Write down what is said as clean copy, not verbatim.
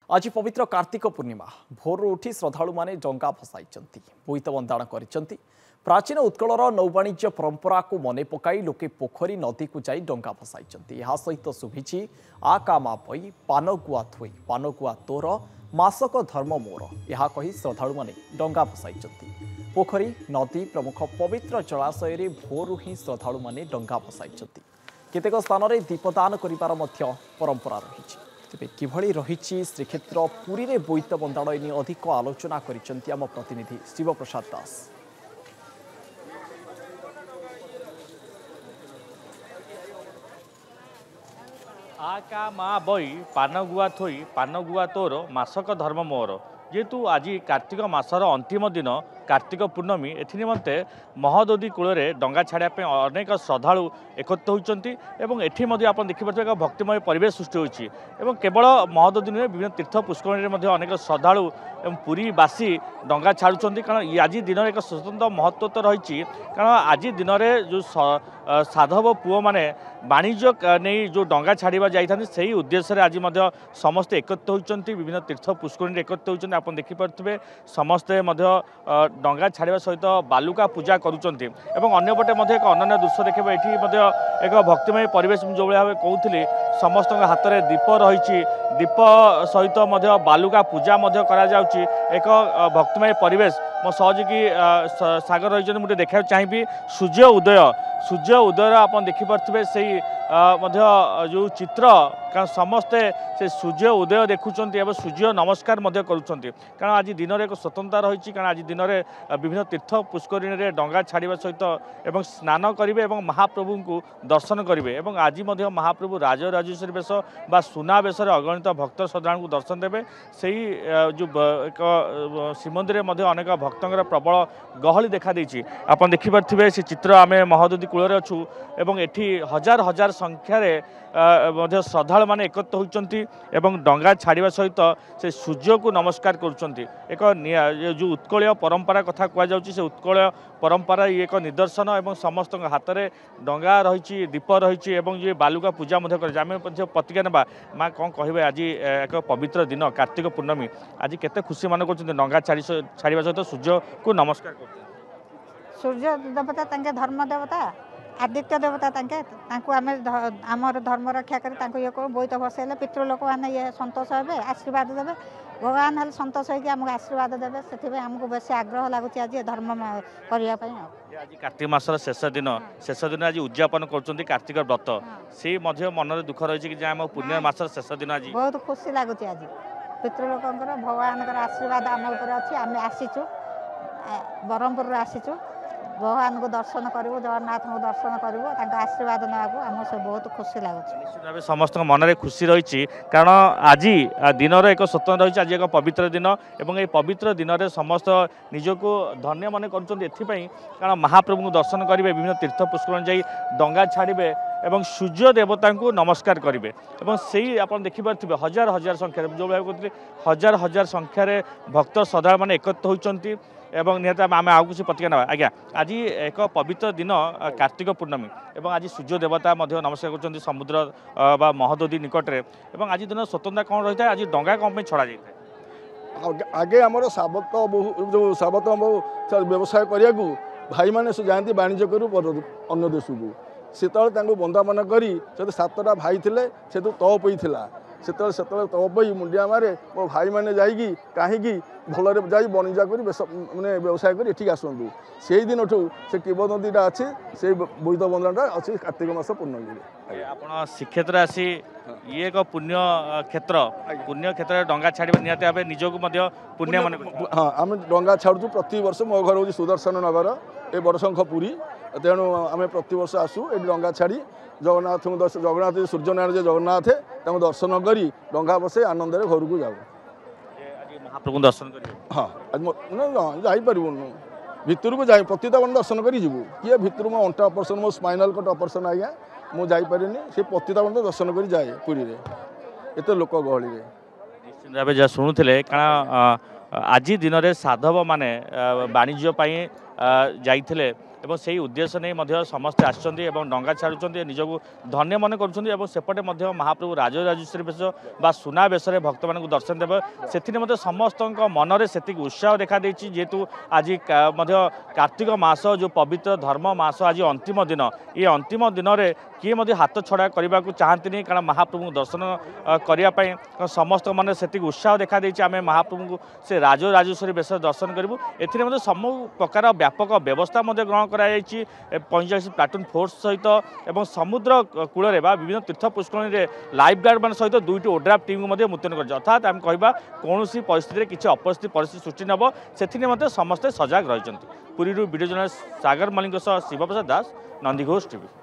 आज पवित्र कार्तिक पूर्णिमा भोर उठी श्रद्धालु माने डंगा भसाई बोईत बंदाण कर प्राचीन उत्कलर नौवाणिज्य परंपरा को मन पकाई लोके पोखरी नदी को जाई डंगा भसाई सहित शुभिची आ का मा पई पानगुआ थोई पानगुआ तोर मासक धर्म मोर यह कही श्रद्धालु माने डंगा भसाई पोखरी नदी प्रमुख पवित्र जलाशय भोरु ही श्रद्धालु माने डंगा भसाई केतेक स्थान में दीपदान करिवार मध्य परंपरा रही तेज किभली रही श्रीक्षेत्र पुरी रे बोईत बंदाण एने अधिक आलोचना करिसेंती आम प्रतिनिधि शिवप्रसाद दास। आका मा बई पानगुआ थोई पानगुआ तोर मासक धर्म मोर जेहेतु आज कार्तिक मासर अंतिम दिन कार्तिक पूर्णमी एथि निमंते महादोदी कूल डंगा छाड़ापी अनेक श्रद्धालु एकत्र होती एठी आप देखिपे एक भक्तिमय परिवेश सृष्टि होती केवल महादोदी नुहे विभिन्न तीर्थ पुष्करणी में अनेक श्रद्धालु पुरीवासी डंगा छाड़ुंट कारण आज दिन एक स्वतंत्र महत्व तो रही कारण आज दिन में जो साधव पुओ मैंने वाणिज्य नहीं जो डंगा छाड़ा जाता से उद्देश्य आज समस्ते एकत्र होती विभिन्न तीर्थ पुष्करणी एकत्र होती आप देखिपे समस्ते डंगा छाड़ा सहित बालुका पूजा करुँच अंपटे एक अनन्य दृश्य देखिए ये एक भक्तिमय परिवेश जो भाव कहूली समस्त हाथ में दीप रही दीप सहित बालुका पूजा एक भक्तिमय परिवेश मो सहयोगी सागर रही मुझे देखा चाहिए सूर्य उदय आप देखिपे से जो चित्र कारण समस्ते से सूर्य उदय देखुंट सूर्य नमस्कार कारण आज दिन में एक स्वतंत्रता रही कारण आज दिन में विभिन्न तीर्थ पुष्करणी डंगा छाड़ा सहित स्नान करेंगे और महाप्रभु को दर्शन करेंगे आज महाप्रभु राजराजेश्वरी बेश बा सुना बेश अगणित भक्त श्रद्धालु को दर्शन देवे से जो एक श्रीमंदिर में अनेक भक्तर प्रबल गहली देखा देती आप देखिपे से चित्र आम महादोदी कूल अच्छू एवं एठी हजार हजार संख्यार श्रद्धालु माने एकत्र होती डंगा छाड़ा सहित से सूर्य को नमस्कार करुँच एक जो उत्कलीय परंपरा कथा कहुँ से उत्कलीय परंपरा एक निदर्शन और समस्त हाथ में डंगा रही दीप रही ये बालुका पूजा आम प्रतिज्ञा ना माँ कौन कहे आज एक पवित्र दिन कार्तिक पूर्णमी आज केते खुशी मन कर डंगा छाड़ा सहित सूर्य को नमस्कार कर सूर्य देवता तांके धर्म देवता आदित्य देवता तांके आमर धर्म रक्षा कर ये बोईत बसैले पितृलोक मैंने ये संतोष हे आशीर्वाद देवे भगवान हेल्ले संतोष होगी आमको आशीर्वाद देवे से आमको बेस आग्रह लगुच आज धर्म करने आज कार्तिक मासर शेष दिन आज उद्यापन कर कार्तिक व्रत से मन दुख रही कि आम पुण्य मासर शेष दिन आज बहुत खुशी लगुच आज पितृलोक भगवान आशीर्वाद आम अच्छी आम आसीचु ब्रह्मपुर आसीचु भगवान को दर्शन करूँ जगन्नाथ को दर्शन करूँ आशीर्वाद नाकू आम सब बहुत खुशी लगुच समस्त मन में खुशी रही कारण आज दिन एक स्वतंत्र रही आज एक पवित्र दिन और ये पवित्र दिन में समस्त निजक धन्य मन कर कारण महाप्रभु को दर्शन करेंगे विभिन्न तीर्थ पुष्करण जा डंगा छाड़े एवं सूर्य देवता को नमस्कार करेंगे से आप देखिपे हजार हजार संख्यार जो भाव कहते हजार हजार संख्यार भक्त श्रद्धालु मैंने एकत्र होती निहत आम आउ कुछ प्रतिक्रिया ना आज्ञा आज एक पवित्र दिन कार्तिक पूर्णमी और आज सूर्य देवता नमस्कार कर समुद्र बा महादोदी निकटरे आज दिन स्वतंत्रता कौन रही है आज डंगा कौन छड़ा जाए आगे आमर साबत जो साबत व्यवसाय करने को भाई मैंने जाती वाणिज्य करूँ अन्य देश को से बंदापन कर सातटा भाई थे से तो तपई से तपई मुंडिया मारे मो भाई मैंने जाइकी कहीं भलरे जा बणिजा कर मैंने व्यवसाय कर आसतु से दिन से किंवदंतीटा अच्छी से बोईत बंदनाटा अच्छी कार्तिक मास पूर्णमी आप श्रीक्षेत्र आसी ये एक पुण्य क्षेत्र डंगा छाड़ा निहत भाव निजक पुण्य मन हाँ आम डंगा छाड़ू प्रति वर्ष मो घर हूँ सुदर्शन नगर ए बड़शंख पुरी तेणु आम प्रति वर्ष आसू ये डंगा छाड़ी जगन्नाथ जगन्नाथ सूर्यनारायण जगन्नाथ दर्शन कर डंगा बसे आनंद घर को जाऊ महाप्रभु दर्शन कर हाँ जापर भितर को जाए पतितावन दर्शन कर किए भितर मो अंटा ऑपरेशन मो स्पाइनल कट ऑपरेशन आज्ञा मुझे से पतितावन दर्शन कर जाए पुरी रे एत लोक गहली निश्चित भाव जहाँ शुणुले कारण आज दिन में साधव माने वाणिज्य जाइए ଏବଂ ସେହି ଉଦ୍ଦେଶ୍ୟ ନେଇ ମଧ୍ୟ ସମସ୍ତେ ଆସିଛନ୍ତି ଏବଂ ଡଙ୍ଗା ଛାଡ଼ୁଛନ୍ତି ନିଜକୁ ଧନ୍ୟ ମନେ କରୁଛନ୍ତି ଏବଂ ସେପଟେ ମଧ୍ୟ ମହାପ୍ରଭୁ ରାଜରାଜେଶ୍ୱରୀ ବେଶ ବା ସୁନା ବେଶରେ ଭକ୍ତମାନଙ୍କୁ ଦର୍ଶନ ଦେବେ ସେଥିରେ ମଧ୍ୟ ସମସ୍ତଙ୍କ ମନରେ ସେତିକି ଉତ୍ସାହ ଦେଖାଦେଇଛି ଯେହେତୁ ଆଜି ମଧ୍ୟ କାର୍ତ୍ତିକ ମାସ ଯେଉଁ ପବିତ୍ର ଧର୍ମ ମାସ ଆଜି ଅନ୍ତିମ ଦିନ ଏ ଅନ୍ତିମ ଦିନରେ କିଏ ମଧ୍ୟ ହାତ ଛଡ଼ା କରିବାକୁ ଚାହାନ୍ତିନି କାରଣ ମହାପ୍ରଭୁଙ୍କୁ ଦର୍ଶନ କରିବା ପାଇଁ ସମସ୍ତଙ୍କ ମନରେ ସେତିକି ଉତ୍ସାହ ଦେଖାଦେଇଛି ଆମେ ମହାପ୍ରଭୁଙ୍କୁ ସେ ରାଜରାଜେଶ୍ୱରୀ ବେଶରେ ଦର୍ଶନ କରିବୁ ଏଥିରେ ମଧ୍ୟ ସବୁ ପ୍ରକାର ବ୍ୟାପକ ବ୍ୟବସ୍ଥା ମଧ୍ୟ ଗ୍ରହଣ କରାଯାଇଛି 45 ପ୍ଲାଟୁନ୍ ଫୋର୍ସ ସହିତ ଏବଂ ସମୁଦ୍ର କୂଳରେ ବା ବିଭିନ୍ନ ତୀର୍ଥ ପୁଷ୍କରିଣୀରେ ଲାଇଫ୍ ଗାର୍ଡ ମାନ ସହିତ 2ଟି ଓଡ୍ରାଫ୍ ଟିମ୍କୁ ମଧ୍ୟ ମୁତୟନ କରାଯାଇଛି ଅର୍ଥାତ୍ ଆମେ କହିବା କୌଣସି ପରିସ୍ଥିତିରେ କିଛି ଅପରିସ୍ଥିତି ପରିସ୍ଥିତି ସୃଷ୍ଟି ନେବ ସେଥିରେ ମଧ୍ୟ ସମସ୍ତେ ସଜାଗ ରହିଛନ୍ତି ପୁରୀରୁ ଭିଡ଼ିଓ ଜର୍ଣ୍ଣାଲିଷ୍ଟ ସାଗର ମଲ୍ଲିକଙ୍କ ସହ ଶିବପ୍ରସାଦ ଦାସ ନନ୍ଦିଘୋଷ ଟିଭି।